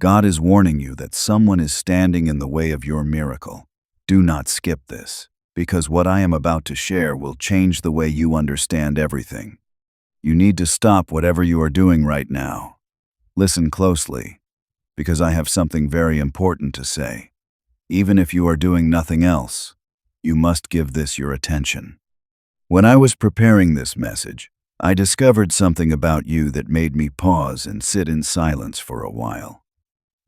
God is warning you that someone is standing in the way of your miracle. Do not skip this, because what I am about to share will change the way you understand everything. You need to stop whatever you are doing right now. Listen closely, because I have something very important to say. Even if you are doing nothing else, you must give this your attention. When I was preparing this message, I discovered something about you that made me pause and sit in silence for a while.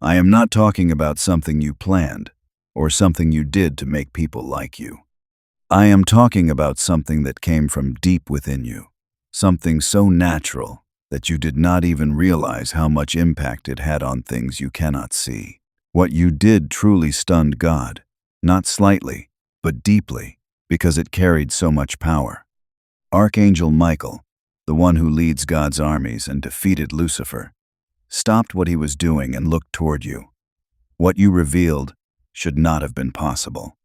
I am not talking about something you planned or something you did to make people like you. I am talking about something that came from deep within you, something so natural that you did not even realize how much impact it had on things you cannot see. What you did truly stunned God, not slightly, but deeply, because it carried so much power. Archangel Michael, the one who leads God's armies and defeated Lucifer, stopped what he was doing and looked toward you. What you revealed should not have been possible.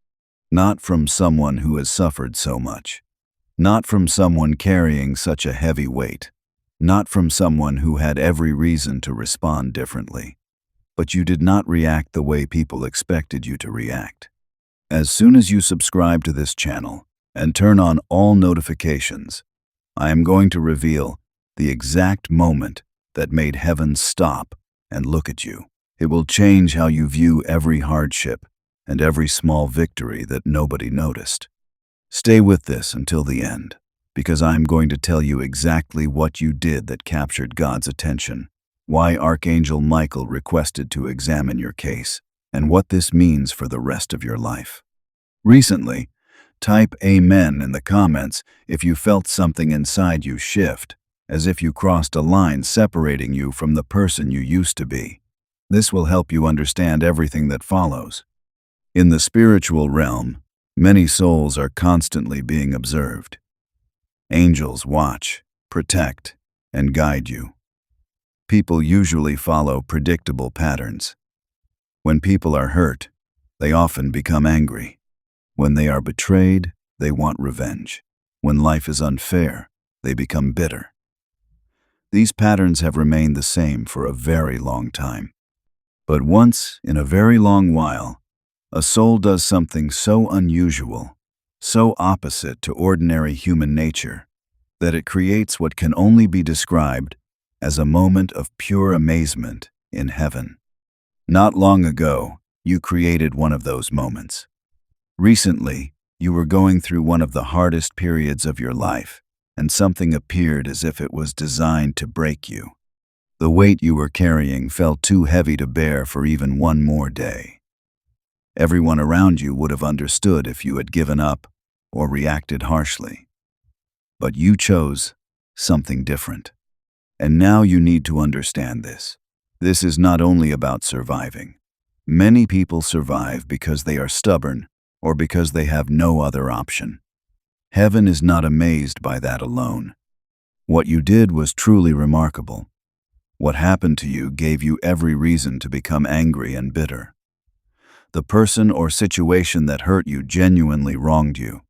Not from someone who has suffered so much. Not from someone carrying such a heavy weight. Not from someone who had every reason to respond differently. But you did not react the way people expected you to react. As soon as you subscribe to this channel and turn on all notifications, I am going to reveal the exact moment that made heaven stop and look at you. It will change how you view every hardship and every small victory that nobody noticed. Stay with this until the end, because I am going to tell you exactly what you did that captured God's attention, why Archangel Michael requested to examine your case, and what this means for the rest of your life. Recently, type Amen in the comments if you felt something inside you shift, as if you crossed a line separating you from the person you used to be. This will help you understand everything that follows. In the spiritual realm, many souls are constantly being observed. Angels watch, protect, and guide you. People usually follow predictable patterns. When people are hurt, they often become angry. When they are betrayed, they want revenge. When life is unfair, they become bitter. These patterns have remained the same for a very long time. But once, in a very long while, a soul does something so unusual, so opposite to ordinary human nature, that it creates what can only be described as a moment of pure amazement in heaven. Not long ago, you created one of those moments. Recently, you were going through one of the hardest periods of your life, and something appeared as if it was designed to break you. The weight you were carrying felt too heavy to bear for even one more day. Everyone around you would have understood if you had given up or reacted harshly. But you chose something different. And now you need to understand this. This is not only about surviving. Many people survive because they are stubborn or because they have no other option. Heaven is not amazed by that alone. What you did was truly remarkable. What happened to you gave you every reason to become angry and bitter. The person or situation that hurt you genuinely wronged you.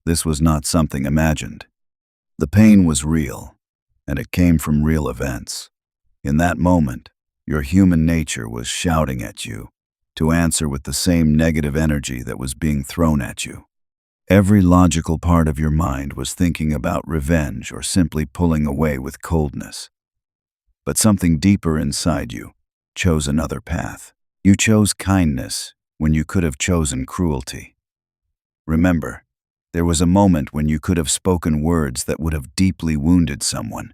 This was not something imagined. The pain was real, and it came from real events. In that moment, your human nature was shouting at you to answer with the same negative energy that was being thrown at you. Every logical part of your mind was thinking about revenge or simply pulling away with coldness. But something deeper inside you chose another path. You chose kindness when you could have chosen cruelty. Remember, there was a moment when you could have spoken words that would have deeply wounded someone.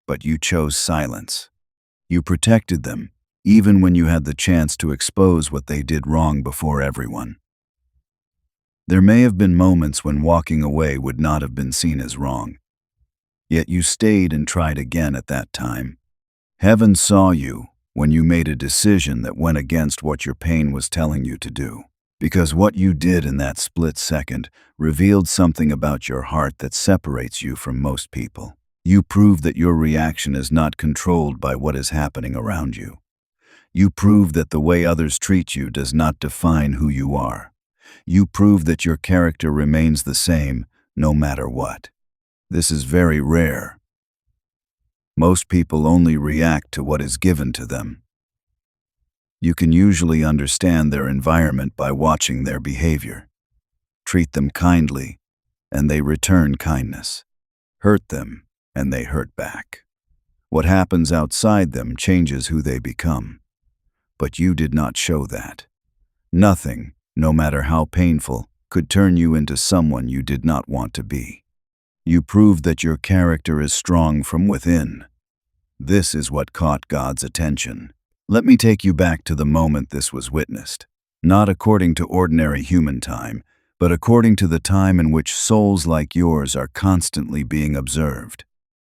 But you chose silence. You protected them, even when you had the chance to expose what they did wrong before everyone. There may have been moments when walking away would not have been seen as wrong. Yet you stayed and tried again at that time. Heaven saw you when you made a decision that went against what your pain was telling you to do. Because what you did in that split second revealed something about your heart that separates you from most people. You proved that your reaction is not controlled by what is happening around you. You prove that the way others treat you does not define who you are. You prove that your character remains the same no matter what. This is very rare. Most people only react to what is given to them. You can usually understand their environment by watching their behavior. Treat them kindly, and they return kindness. Hurt them, and they hurt back. What happens outside them changes who they become. But you did not show that. Nothing, no matter how painful, could turn you into someone you did not want to be. You proved that your character is strong from within. This is what caught God's attention. Let me take you back to the moment this was witnessed. Not according to ordinary human time, but according to the time in which souls like yours are constantly being observed.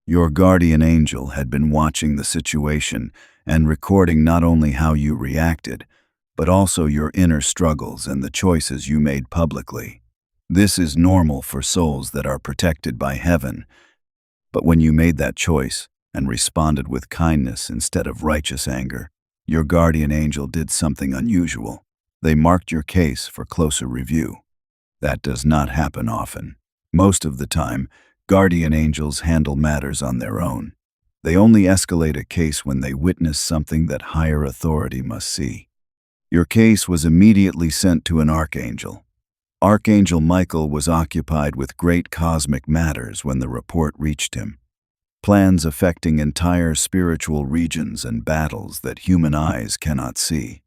Your guardian angel had been watching the situation and recording not only how you reacted, but also your inner struggles and the choices you made publicly. This is normal for souls that are protected by heaven, but when you made that choice and responded with kindness instead of righteous anger, your guardian angel did something unusual. They marked your case for closer review. That does not happen often. Most of the time, guardian angels handle matters on their own. They only escalate a case when they witness something that higher authority must see. Your case was immediately sent to an archangel. Archangel Michael was occupied with great cosmic matters when the report reached him. Plans affecting entire spiritual regions and battles that human eyes cannot see.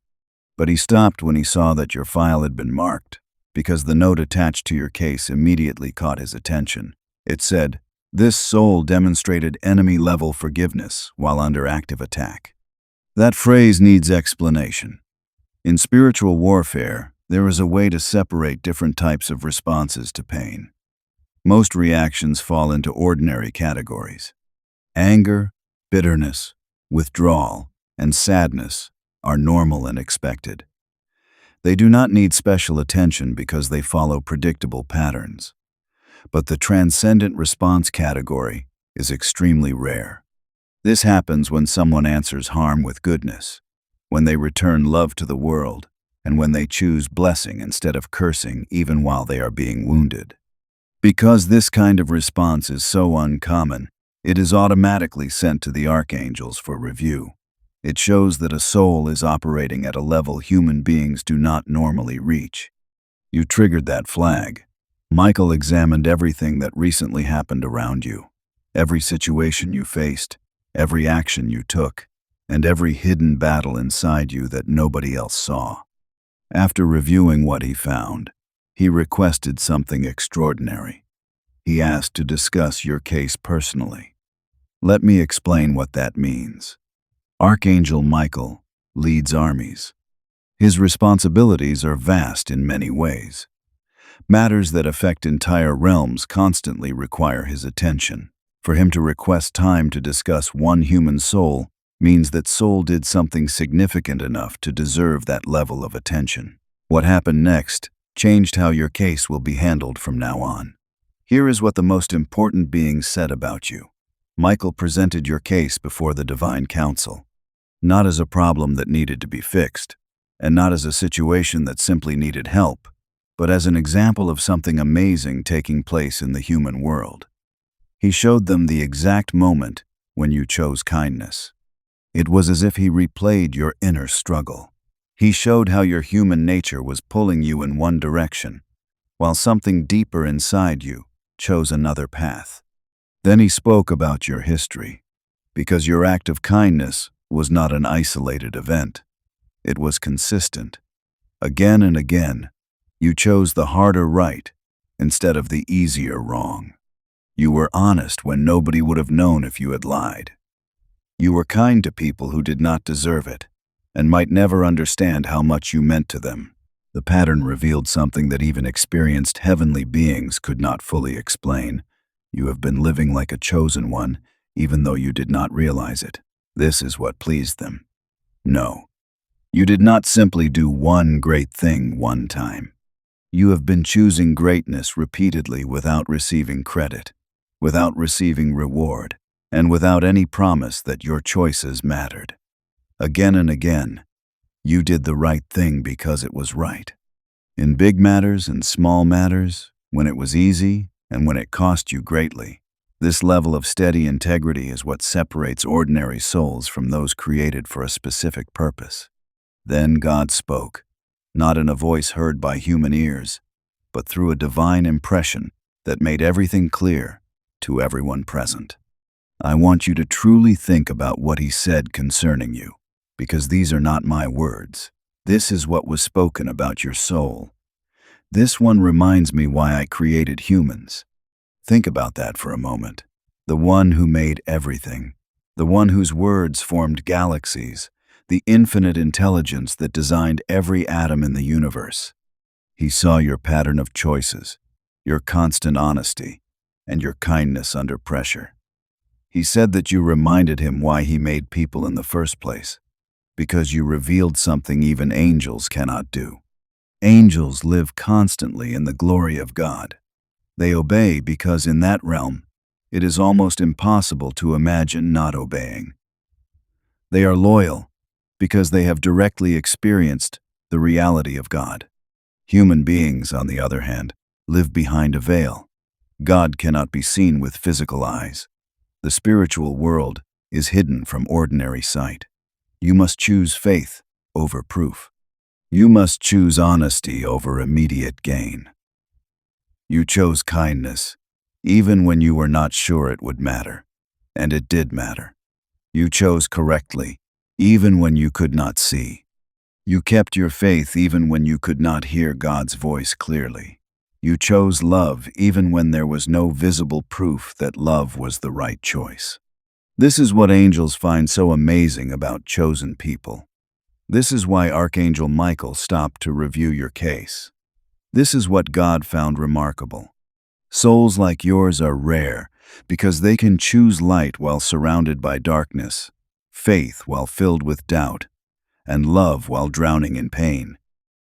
But he stopped when he saw that your file had been marked, because the note attached to your case immediately caught his attention. It said, "This soul demonstrated enemy-level forgiveness while under active attack." That phrase needs explanation. In spiritual warfare, there is a way to separate different types of responses to pain. Most reactions fall into ordinary categories. Anger, bitterness, withdrawal, and sadness are normal and expected. They do not need special attention because they follow predictable patterns. But the transcendent response category is extremely rare. This happens when someone answers harm with goodness, when they return love to the world, and when they choose blessing instead of cursing even while they are being wounded. Because this kind of response is so uncommon, it is automatically sent to the archangels for review. It shows that a soul is operating at a level human beings do not normally reach. You triggered that flag. Michael examined everything that recently happened around you, every situation you faced, every action you took, and every hidden battle inside you that nobody else saw. After reviewing what he found, he requested something extraordinary. He asked to discuss your case personally. Let me explain what that means. Archangel Michael leads armies. His responsibilities are vast in many ways. Matters that affect entire realms constantly require his attention. For him to request time to discuss one human soul means that soul did something significant enough to deserve that level of attention. What happened next changed how your case will be handled from now on. Here is what the most important being said about you. Michael presented your case before the Divine Council, not as a problem that needed to be fixed, and not as a situation that simply needed help, but as an example of something amazing taking place in the human world. He showed them the exact moment when you chose kindness. It was as if he replayed your inner struggle. He showed how your human nature was pulling you in one direction, while something deeper inside you chose another path. Then he spoke about your history, because your act of kindness was not an isolated event. It was consistent. Again and again, you chose the harder right instead of the easier wrong. You were honest when nobody would have known if you had lied. You were kind to people who did not deserve it, and might never understand how much you meant to them. The pattern revealed something that even experienced heavenly beings could not fully explain. You have been living like a chosen one, even though you did not realize it. This is what pleased them. No, you did not simply do one great thing one time. You have been choosing greatness repeatedly without receiving credit, without receiving reward, and without any promise that your choices mattered. Again and again, you did the right thing because it was right. In big matters and small matters, when it was easy and when it cost you greatly. This level of steady integrity is what separates ordinary souls from those created for a specific purpose. Then God spoke, not in a voice heard by human ears, but through a divine impression that made everything clear to everyone present. I want you to truly think about what he said concerning you, because these are not my words. This is what was spoken about your soul. This one reminds me why I created humans. Think about that for a moment. The one who made everything, the one whose words formed galaxies, the infinite intelligence that designed every atom in the universe. He saw your pattern of choices, your constant honesty, and your kindness under pressure. He said that you reminded him why he made people in the first place, because you revealed something even angels cannot do. Angels live constantly in the glory of God. They obey because in that realm, it is almost impossible to imagine not obeying. They are loyal because they have directly experienced the reality of God. Human beings, on the other hand, live behind a veil. God cannot be seen with physical eyes. The spiritual world is hidden from ordinary sight. You must choose faith over proof. You must choose honesty over immediate gain. You chose kindness, even when you were not sure it would matter, and it did matter. You chose correctly, even when you could not see. You kept your faith even when you could not hear God's voice clearly. You chose love even when there was no visible proof that love was the right choice. This is what angels find so amazing about chosen people. This is why Archangel Michael stopped to review your case. This is what God found remarkable. Souls like yours are rare because they can choose light while surrounded by darkness, faith while filled with doubt, and love while drowning in pain.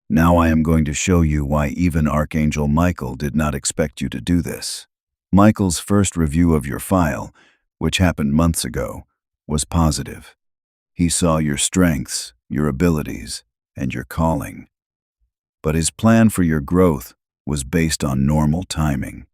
Now I am going to show you why even Archangel Michael did not expect you to do this. Michael's first review of your file, which happened months ago, was positive. He saw your strengths, your abilities, and your calling. But his plan for your growth was based on normal timing.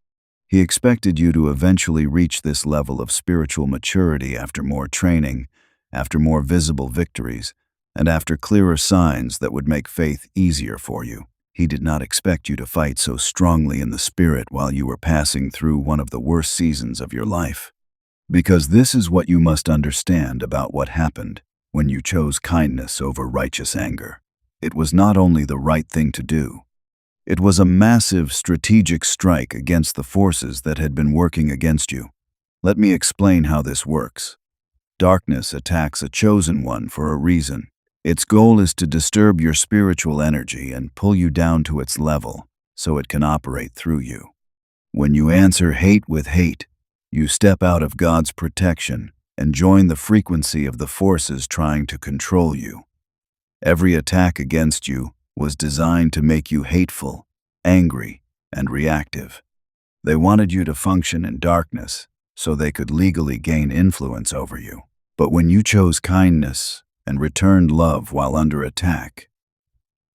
He expected you to eventually reach this level of spiritual maturity after more training, after more visible victories, and after clearer signs that would make faith easier for you. He did not expect you to fight so strongly in the spirit while you were passing through one of the worst seasons of your life. Because this is what you must understand about what happened when you chose kindness over righteous anger. It was not only the right thing to do. It was a massive strategic strike against the forces that had been working against you. Let me explain how this works. Darkness attacks a chosen one for a reason. Its goal is to disturb your spiritual energy and pull you down to its level so it can operate through you. When you answer hate with hate, you step out of God's protection and join the frequency of the forces trying to control you. Every attack against you was designed to make you hateful, angry, and reactive. They wanted you to function in darkness so they could legally gain influence over you. But when you chose kindness and returned love while under attack,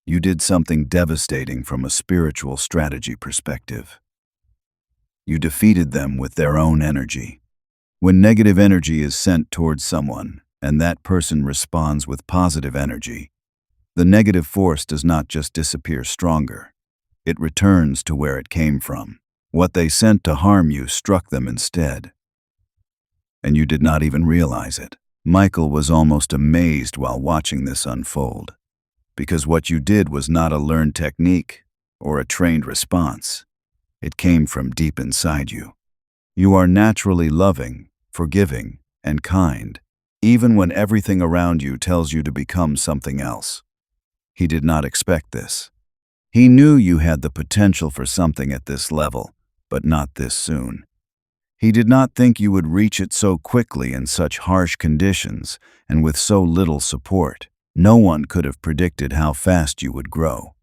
you did something devastating from a spiritual strategy perspective. You defeated them with their own energy. When negative energy is sent towards someone and that person responds with positive energy, the negative force does not just disappear stronger. It returns to where it came from. What they sent to harm you struck them instead. And you did not even realize it. Michael was almost amazed while watching this unfold, because what you did was not a learned technique or a trained response. It came from deep inside you. You are naturally loving, forgiving, and kind, even when everything around you tells you to become something else. He did not expect this. He knew you had the potential for something at this level, but not this soon. He did not think you would reach it so quickly in such harsh conditions and with so little support. No one could have predicted how fast you would grow.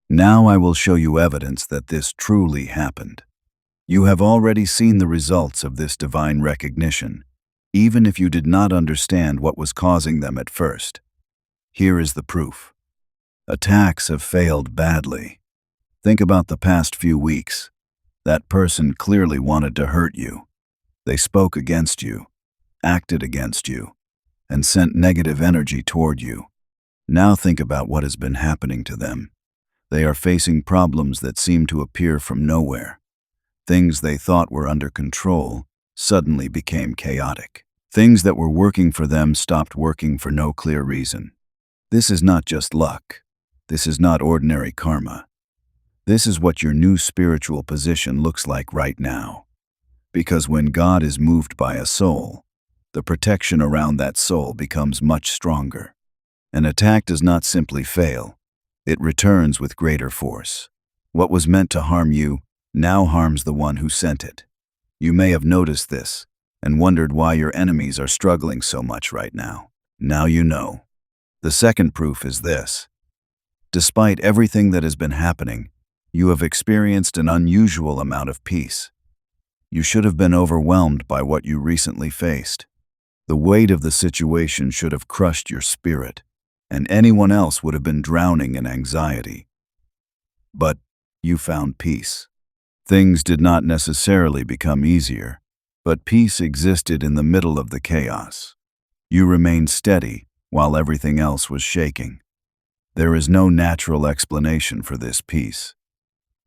Now I will show you evidence that this truly happened. You have already seen the results of this divine recognition, even if you did not understand what was causing them at first. Here is the proof. Attacks have failed badly. Think about the past few weeks. That person clearly wanted to hurt you. They spoke against you, acted against you, and sent negative energy toward you. Now think about what has been happening to them. They are facing problems that seem to appear from nowhere. Things they thought were under control suddenly became chaotic. Things that were working for them stopped working for no clear reason. This is not just luck. This is not ordinary karma. This is what your new spiritual position looks like right now. Because when God is moved by a soul, the protection around that soul becomes much stronger. An attack does not simply fail. It returns with greater force. What was meant to harm you now harms the one who sent it. You may have noticed this and wondered why your enemies are struggling so much right now. Now you know. The second proof is this. Despite everything that has been happening, you have experienced an unusual amount of peace. You should have been overwhelmed by what you recently faced. The weight of the situation should have crushed your spirit, and anyone else would have been drowning in anxiety. But you found peace. Things did not necessarily become easier, but peace existed in the middle of the chaos. You remained steady while everything else was shaking. There is no natural explanation for this peace.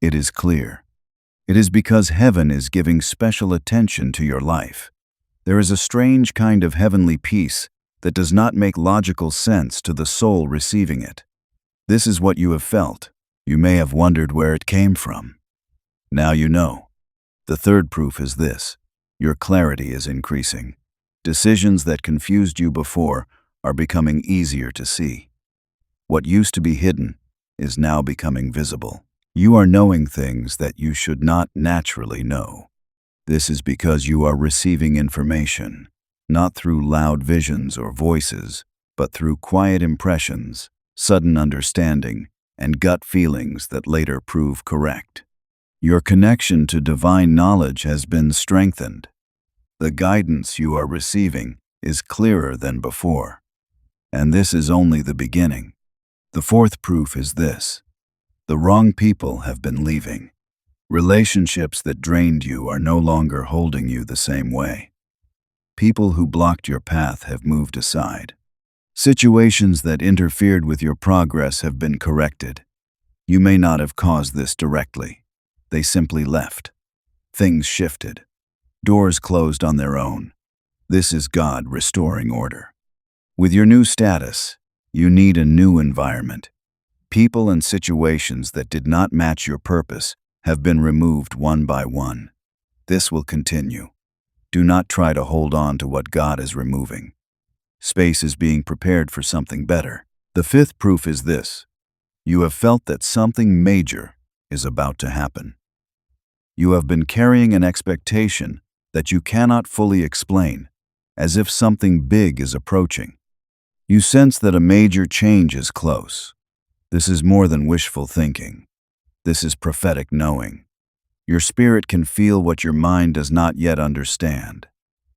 It is clear. It is because heaven is giving special attention to your life. There is a strange kind of heavenly peace that does not make logical sense to the soul receiving it. This is what you have felt. You may have wondered where it came from. Now you know. The third proof is this. Your clarity is increasing. Decisions that confused you before are becoming easier to see. What used to be hidden is now becoming visible. You are knowing things that you should not naturally know. This is because you are receiving information, not through loud visions or voices, but through quiet impressions, sudden understanding, and gut feelings that later prove correct. Your connection to divine knowledge has been strengthened. The guidance you are receiving is clearer than before. And this is only the beginning. The fourth proof is this. The wrong people have been leaving. Relationships that drained you are no longer holding you the same way. People who blocked your path have moved aside. Situations that interfered with your progress have been corrected. You may not have caused this directly. They simply left. Things shifted. Doors closed on their own. This is God restoring order. With your new status, you need a new environment. People and situations that did not match your purpose have been removed one by one. This will continue. Do not try to hold on to what God is removing. Space is being prepared for something better. The fifth proof is this. You have felt that something major is about to happen. You have been carrying an expectation that you cannot fully explain, as if something big is approaching. You sense that a major change is close. This is more than wishful thinking. This is prophetic knowing. Your spirit can feel what your mind does not yet understand.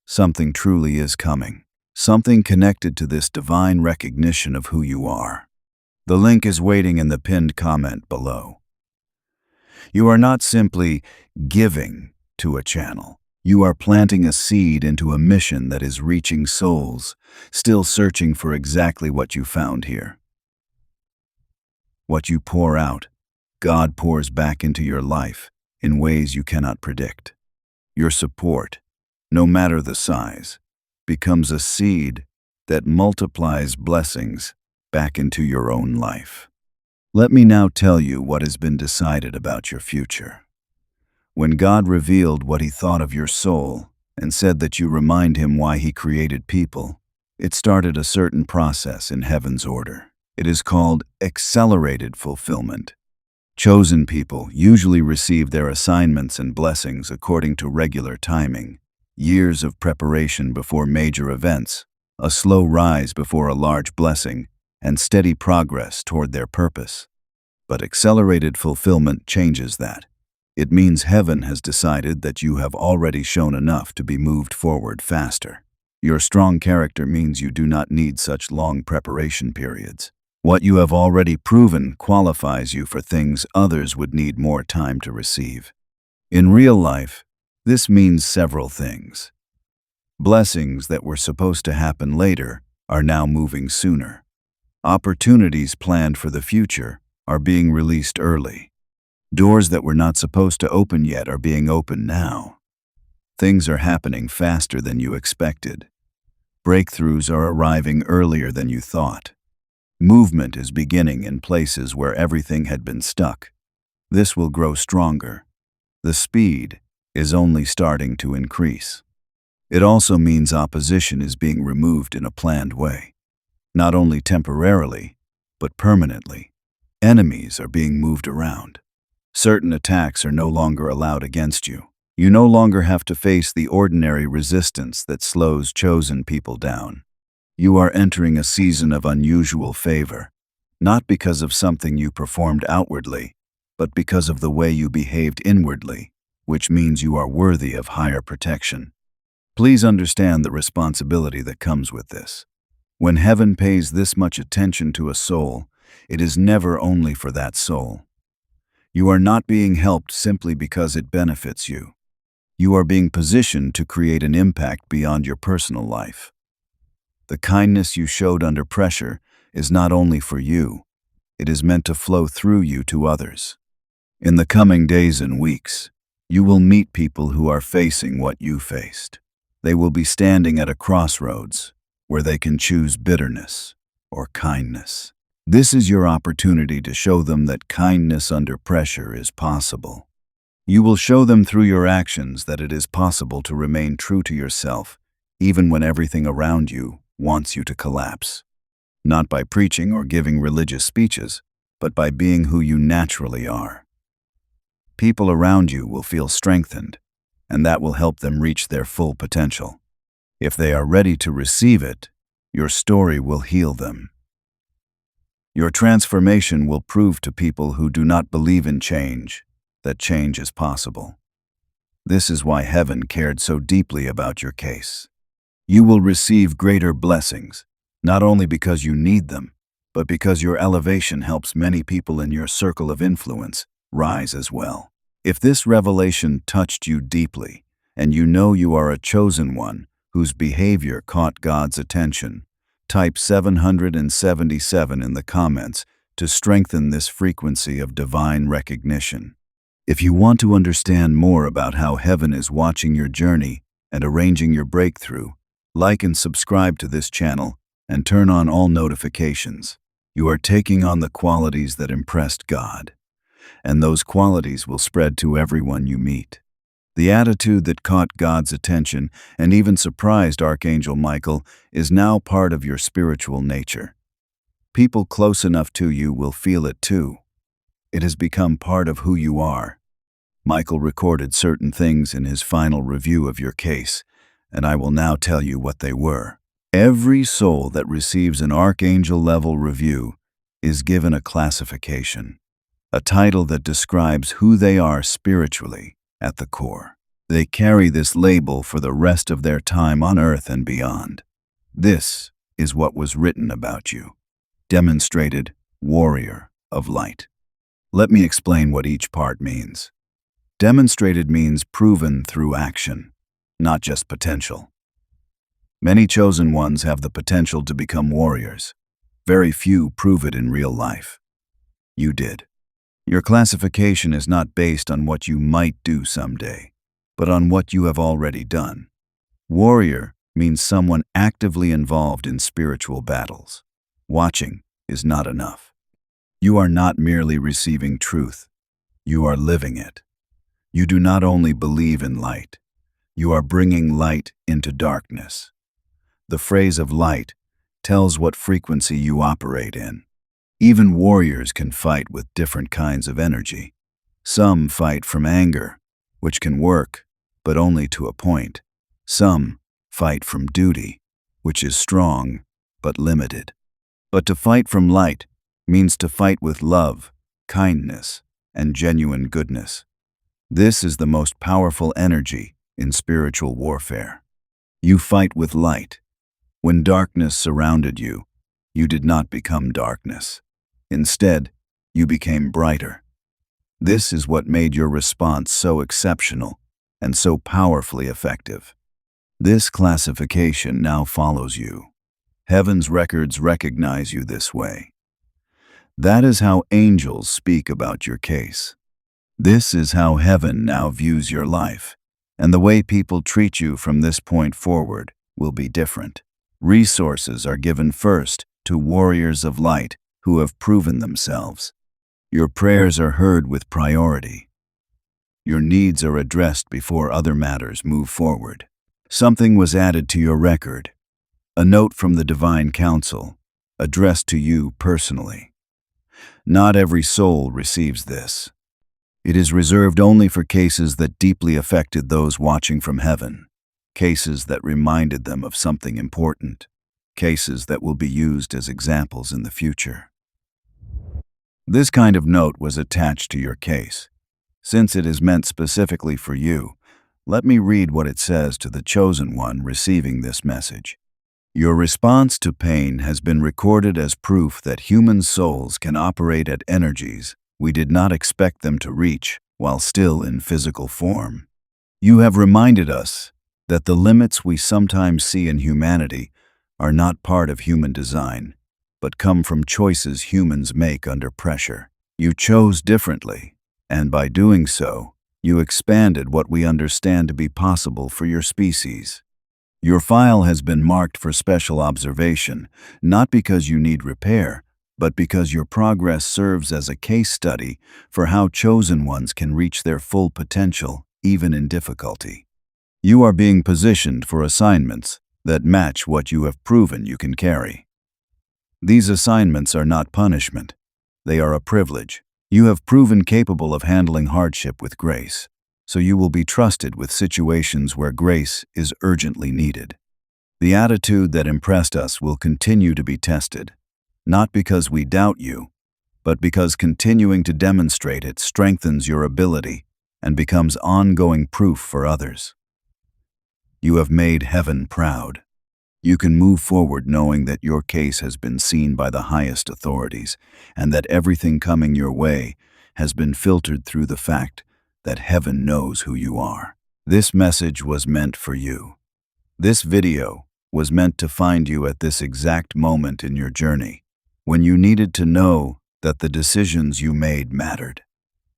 Something truly is coming. Something connected to this divine recognition of who you are. The link is waiting in the pinned comment below. You are not simply giving to a channel. You are planting a seed into a mission that is reaching souls, still searching for exactly what you found here. What you pour out, God pours back into your life in ways you cannot predict. Your support, no matter the size, becomes a seed that multiplies blessings back into your own life. Let me now tell you what has been decided about your future. When God revealed what He thought of your soul and said that you remind Him why He created people, it started a certain process in heaven's order. It is called accelerated fulfillment. Chosen people usually receive their assignments and blessings according to regular timing, years of preparation before major events, a slow rise before a large blessing, and steady progress toward their purpose. But accelerated fulfillment changes that. It means heaven has decided that you have already shown enough to be moved forward faster. Your strong character means you do not need such long preparation periods. What you have already proven qualifies you for things others would need more time to receive. In real life, this means several things. Blessings that were supposed to happen later are now moving sooner. Opportunities planned for the future are being released early. Doors that were not supposed to open yet are being opened now. Things are happening faster than you expected. Breakthroughs are arriving earlier than you thought. Movement is beginning in places where everything had been stuck. This will grow stronger. The speed is only starting to increase. It also means opposition is being removed in a planned way. Not only temporarily, but permanently. Enemies are being moved around. Certain attacks are no longer allowed against you. You no longer have to face the ordinary resistance that slows chosen people down. You are entering a season of unusual favor, not because of something you performed outwardly, but because of the way you behaved inwardly, which means you are worthy of higher protection. Please understand the responsibility that comes with this. When heaven pays this much attention to a soul, it is never only for that soul. You are not being helped simply because it benefits you. You are being positioned to create an impact beyond your personal life. The kindness you showed under pressure is not only for you, it is meant to flow through you to others. In the coming days and weeks, you will meet people who are facing what you faced. They will be standing at a crossroads where they can choose bitterness or kindness. This is your opportunity to show them that kindness under pressure is possible. You will show them through your actions that it is possible to remain true to yourself, even when everything around you wants you to collapse. Not by preaching or giving religious speeches, but by being who you naturally are. People around you will feel strengthened, and that will help them reach their full potential. If they are ready to receive it, your story will heal them. Your transformation will prove to people who do not believe in change that change is possible. This is why heaven cared so deeply about your case. You will receive greater blessings, not only because you need them, but because your elevation helps many people in your circle of influence rise as well. If this revelation touched you deeply, and you know you are a chosen one whose behavior caught God's attention, type 777 in the comments to strengthen this frequency of divine recognition. If you want to understand more about how heaven is watching your journey and arranging your breakthrough, like and subscribe to this channel and turn on all notifications. You are taking on the qualities that impressed God, and those qualities will spread to everyone you meet. The attitude that caught God's attention and even surprised Archangel Michael is now part of your spiritual nature. People close enough to you will feel it too. It has become part of who you are. Michael recorded certain things in his final review of your case, and I will now tell you what they were. Every soul that receives an archangel-level review is given a classification, a title that describes who they are spiritually at the core. They carry this label for the rest of their time on earth and beyond. This is what was written about you. Demonstrated warrior of light. Let me explain what each part means. Demonstrated means proven through action, not just potential. Many chosen ones have the potential to become warriors. Very few prove it in real life. You did. Your classification is not based on what you might do someday, but on what you have already done. Warrior means someone actively involved in spiritual battles. Watching is not enough. You are not merely receiving truth, you are living it. You do not only believe in light, you are bringing light into darkness. The phrase of light tells what frequency you operate in. Even warriors can fight with different kinds of energy. Some fight from anger, which can work, but only to a point. Some fight from duty, which is strong, but limited. But to fight from light means to fight with love, kindness, and genuine goodness. This is the most powerful energy in spiritual warfare. You fight with light. When darkness surrounded you, you did not become darkness. Instead, you became brighter. This is what made your response so exceptional and so powerfully effective. This classification now follows you. Heaven's records recognize you this way. That is how angels speak about your case. This is how heaven now views your life, and the way people treat you from this point forward will be different. Resources are given first to warriors of light who have proven themselves. Your prayers are heard with priority. Your needs are addressed before other matters move forward. Something was added to your record, a note from the Divine Council, addressed to you personally. Not every soul receives this. It is reserved only for cases that deeply affected those watching from heaven, cases that reminded them of something important, cases that will be used as examples in the future. This kind of note was attached to your case. Since it is meant specifically for you, let me read what it says to the chosen one receiving this message. Your response to pain has been recorded as proof that human souls can operate at energies we did not expect them to reach while still in physical form. You have reminded us that the limits we sometimes see in humanity are not part of human design, but come from choices humans make under pressure. You chose differently, and by doing so, you expanded what we understand to be possible for your species. Your file has been marked for special observation, not because you need repair, but because your progress serves as a case study for how chosen ones can reach their full potential, even in difficulty. You are being positioned for assignments that match what you have proven you can carry. These assignments are not punishment. They are a privilege. You have proven capable of handling hardship with grace, so you will be trusted with situations where grace is urgently needed. The attitude that impressed us will continue to be tested, not because we doubt you, but because continuing to demonstrate it strengthens your ability and becomes ongoing proof for others. You have made heaven proud. You can move forward knowing that your case has been seen by the highest authorities and that everything coming your way has been filtered through the fact that heaven knows who you are. This message was meant for you. This video was meant to find you at this exact moment in your journey, when you needed to know that the decisions you made mattered,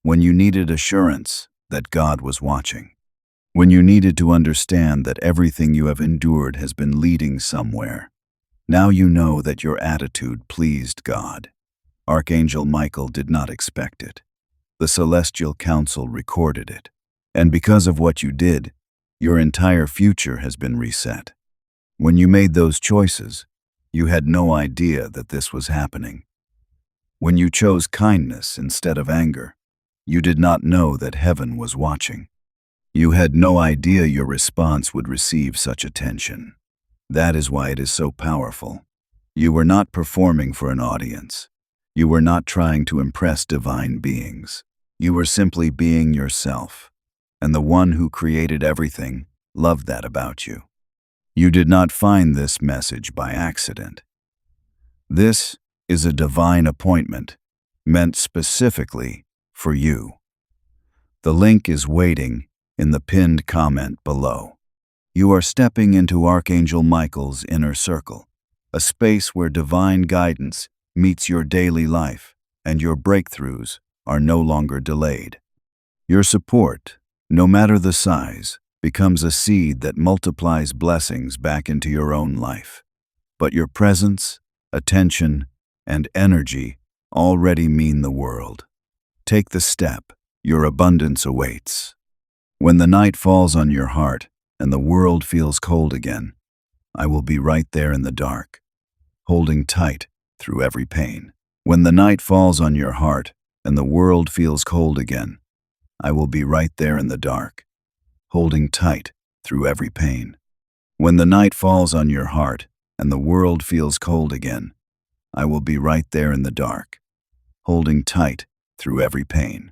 when you needed assurance that God was watching, when you needed to understand that everything you have endured has been leading somewhere. Now you know that your attitude pleased God. Archangel Michael did not expect it. The Celestial Council recorded it. And because of what you did, your entire future has been reset. When you made those choices, you had no idea that this was happening. When you chose kindness instead of anger, you did not know that heaven was watching. You had no idea your response would receive such attention. That is why it is so powerful. You were not performing for an audience. You were not trying to impress divine beings. You were simply being yourself. And the one who created everything loved that about you. You did not find this message by accident. This is a divine appointment meant specifically for you. The link is waiting in the pinned comment below. You are stepping into Archangel Michael's inner circle, a space where divine guidance meets your daily life and your breakthroughs are no longer delayed. Your support, no matter the size, becomes a seed that multiplies blessings back into your own life. But your presence, attention, and energy already mean the world. Take the step. Your abundance awaits. When the night falls on your heart and the world feels cold again, I will be right there in the dark, holding tight through every pain. When the night falls on your heart and the world feels cold again, I will be right there in the dark, holding tight through every pain. When the night falls on your heart and the world feels cold again, I will be right there in the dark, holding tight through every pain.